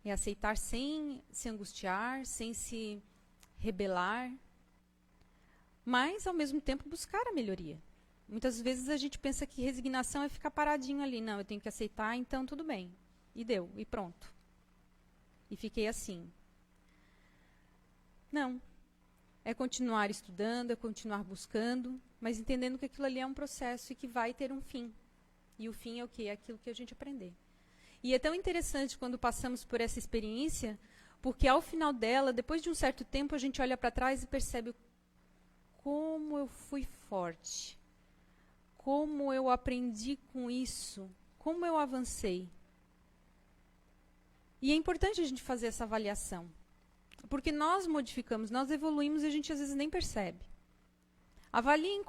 [SPEAKER 2] É aceitar sem se angustiar, sem se rebelar, mas, ao mesmo tempo, buscar a melhoria. Muitas vezes a gente pensa que resignação é ficar paradinho ali. Não, eu tenho que aceitar, então tudo bem. E deu, e pronto. E fiquei assim. Não. É continuar estudando, é continuar buscando, mas entendendo que aquilo ali é um processo e que vai ter um fim. E o fim é o quê? É aquilo que a gente aprender. E é tão interessante quando passamos por essa experiência, porque ao final dela, depois de um certo tempo, a gente olha para trás e percebe como eu fui forte, como eu aprendi com isso, como eu avancei. E é importante a gente fazer essa avaliação, porque nós modificamos, nós evoluímos e a gente às vezes nem percebe. Avaliemos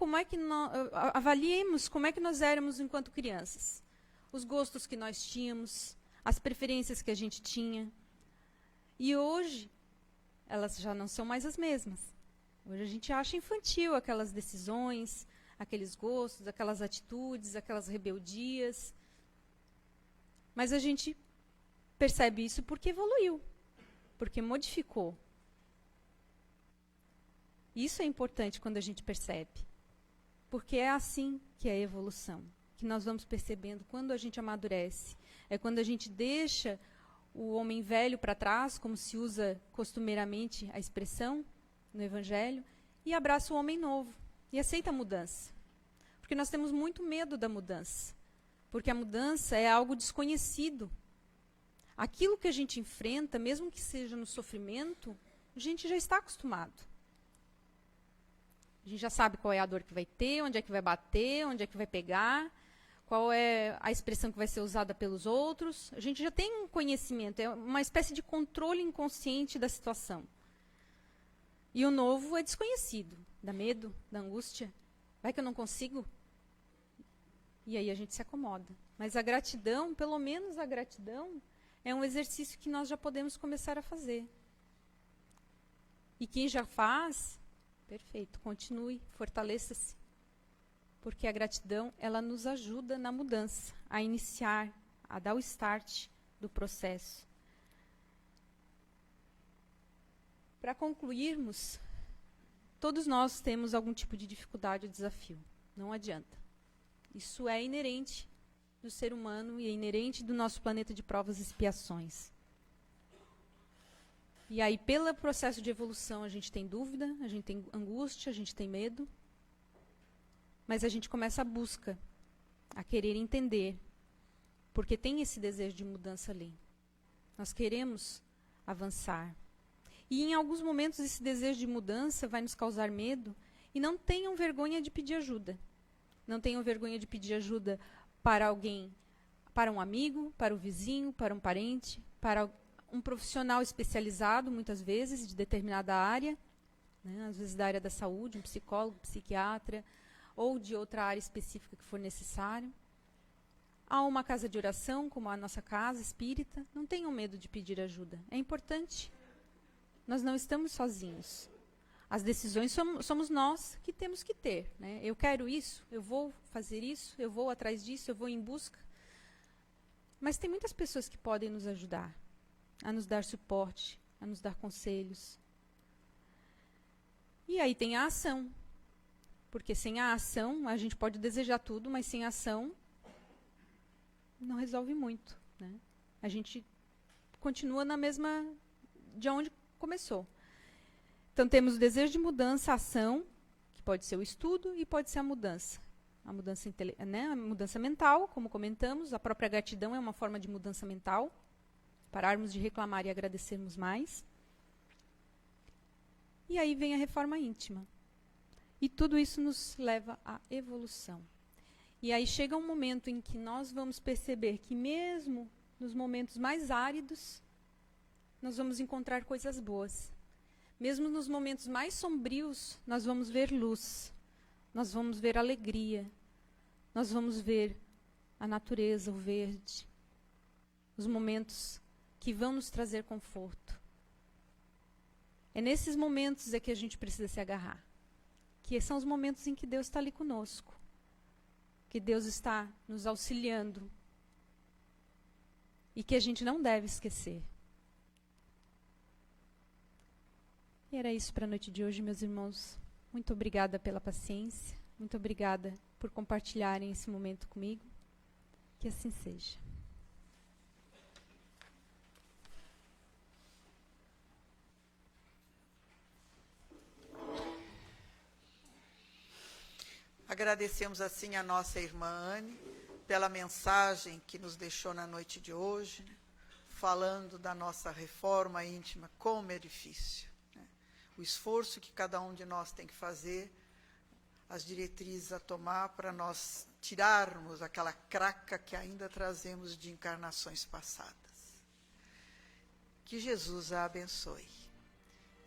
[SPEAKER 2] como é que nós éramos enquanto crianças. Os gostos que nós tínhamos, as preferências que a gente tinha. E hoje, elas já não são mais as mesmas. Hoje a gente acha infantil aquelas decisões, aqueles gostos, aquelas atitudes, aquelas rebeldias. Mas a gente percebe isso porque evoluiu, porque modificou. Isso é importante quando a gente percebe, porque é assim que é a evolução, que nós vamos percebendo quando a gente amadurece. É quando a gente deixa o homem velho para trás, como se usa costumeiramente a expressão no Evangelho, e abraça o homem novo, e aceita a mudança. Porque nós temos muito medo da mudança, porque a mudança é algo desconhecido. Aquilo que a gente enfrenta, mesmo que seja no sofrimento, a gente já está acostumado. A gente já sabe qual é a dor que vai ter, onde é que vai bater, onde é que vai pegar, qual é a expressão que vai ser usada pelos outros. A gente já tem um conhecimento, é uma espécie de controle inconsciente da situação. E o novo é desconhecido, dá medo, dá angústia. Vai que eu não consigo? E aí a gente se acomoda. Mas a gratidão, pelo menos a gratidão, é um exercício que nós já podemos começar a fazer. E quem já faz, perfeito, continue, fortaleça-se. Porque a gratidão, ela nos ajuda na mudança, a iniciar, a dar o start do processo. Para concluirmos, todos nós temos algum tipo de dificuldade ou desafio. Não adianta. Isso é inerente do ser humano e é inerente do nosso planeta de provas e expiações. E aí, pelo processo de evolução, a gente tem dúvida, a gente tem angústia, a gente tem medo. Mas a gente começa a busca, a querer entender, porque tem esse desejo de mudança ali. Nós queremos avançar. E em alguns momentos esse desejo de mudança vai nos causar medo, e não tenham vergonha de pedir ajuda. Não tenham vergonha de pedir ajuda para alguém, para um amigo, para o vizinho, para um parente, para um profissional especializado, muitas vezes, de determinada área, né, às vezes da área da saúde, um psicólogo, psiquiatra, ou de outra área específica que for necessário. Há uma casa de oração, como a nossa casa espírita. Não tenham medo de pedir ajuda. É importante. Nós não estamos sozinhos. As decisões somos nós que temos que ter. Né? Eu quero isso, eu vou fazer isso, eu vou atrás disso, eu vou em busca. Mas tem muitas pessoas que podem nos ajudar, a nos dar suporte, a nos dar conselhos. E aí tem a ação. Porque sem a ação, a gente pode desejar tudo, mas sem ação, não resolve muito. Né? A gente continua na mesma de onde começou. Então, temos o desejo de mudança, a ação, que pode ser o estudo e pode ser a mudança. A mudança mental, como comentamos, a própria gratidão é uma forma de mudança mental. Pararmos de reclamar e agradecermos mais. E aí vem a reforma íntima. E tudo isso nos leva à evolução. E aí chega um momento em que nós vamos perceber que mesmo nos momentos mais áridos, nós vamos encontrar coisas boas. Mesmo nos momentos mais sombrios, nós vamos ver luz. Nós vamos ver alegria. Nós vamos ver a natureza, o verde. Os momentos que vão nos trazer conforto. É nesses momentos é que a gente precisa se agarrar. Que são os momentos em que Deus está ali conosco. Que Deus está nos auxiliando. E que a gente não deve esquecer. E era isso para a noite de hoje, meus irmãos. Muito obrigada pela paciência. Muito obrigada por compartilharem esse momento comigo. Que assim seja.
[SPEAKER 1] Agradecemos assim a nossa irmã Anne pela mensagem que nos deixou na noite de hoje, né, falando da nossa reforma íntima, como é difícil. Né, o esforço que cada um de nós tem que fazer, as diretrizes a tomar para nós tirarmos aquela craca que ainda trazemos de encarnações passadas. Que Jesus a abençoe.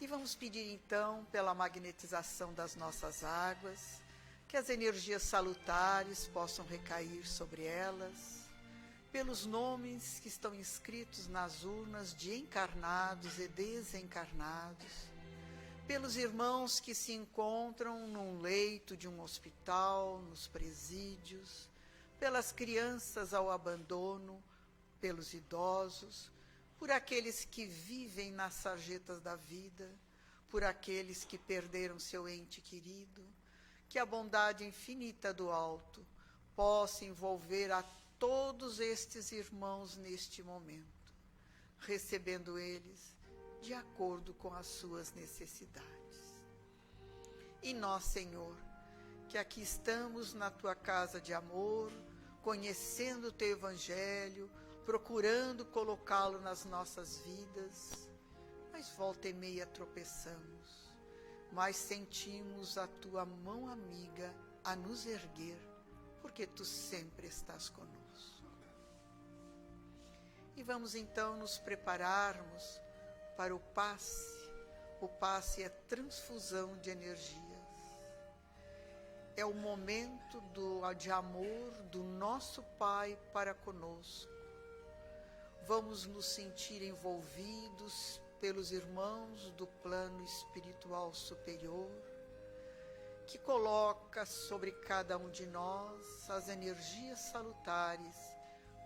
[SPEAKER 1] E vamos pedir então pela magnetização das nossas águas, que as energias salutares possam recair sobre elas, pelos nomes que estão inscritos nas urnas de encarnados e desencarnados, pelos irmãos que se encontram num leito de um hospital, nos presídios, pelas crianças ao abandono, pelos idosos, por aqueles que vivem nas sarjetas da vida, por aqueles que perderam seu ente querido, que a bondade infinita do alto possa envolver a todos estes irmãos neste momento, recebendo eles de acordo com as suas necessidades. E nós, Senhor, que aqui estamos na Tua casa de amor, conhecendo o Teu Evangelho, procurando colocá-lo nas nossas vidas, mas volta e meia tropeçamos, mas sentimos a Tua mão amiga a nos erguer, porque Tu sempre estás conosco. E vamos então nos prepararmos para o passe. O passe é transfusão de energias. É o momento de amor do nosso Pai para conosco. Vamos nos sentir envolvidos pelos irmãos do plano espiritual superior, que coloca sobre cada um de nós as energias salutares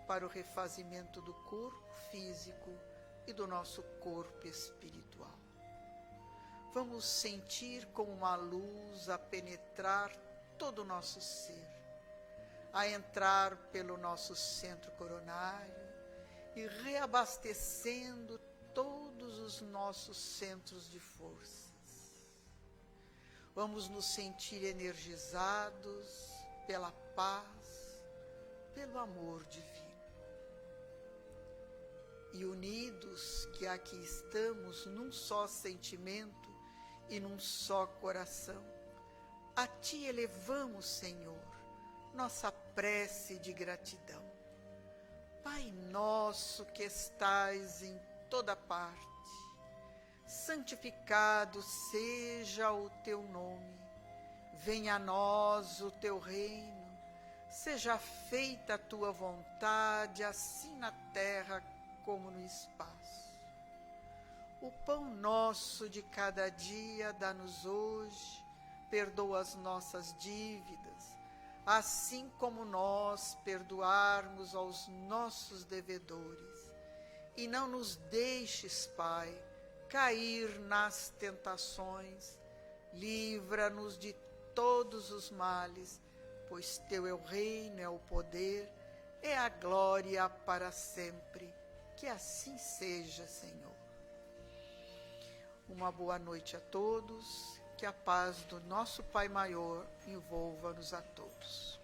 [SPEAKER 1] para o refazimento do corpo físico e do nosso corpo espiritual. Vamos sentir como uma luz a penetrar todo o nosso ser, a entrar pelo nosso centro coronário e reabastecendo todos os nossos centros de forças. Vamos nos sentir energizados pela paz, pelo amor divino. E unidos que aqui estamos num só sentimento e num só coração, a Ti elevamos, Senhor, nossa prece de gratidão. Pai nosso que estais em toda parte, santificado seja o Teu nome, venha a nós o Teu reino, seja feita a Tua vontade, assim na terra como no espaço. O pão nosso de cada dia dá-nos hoje, perdoa as nossas dívidas, assim como nós perdoarmos aos nossos devedores. E não nos deixes, Pai, cair nas tentações, livra-nos de todos os males, pois Teu é o reino, é o poder, é a glória para sempre. Que assim seja, Senhor. Uma boa noite a todos, que a paz do nosso Pai Maior envolva-nos a todos.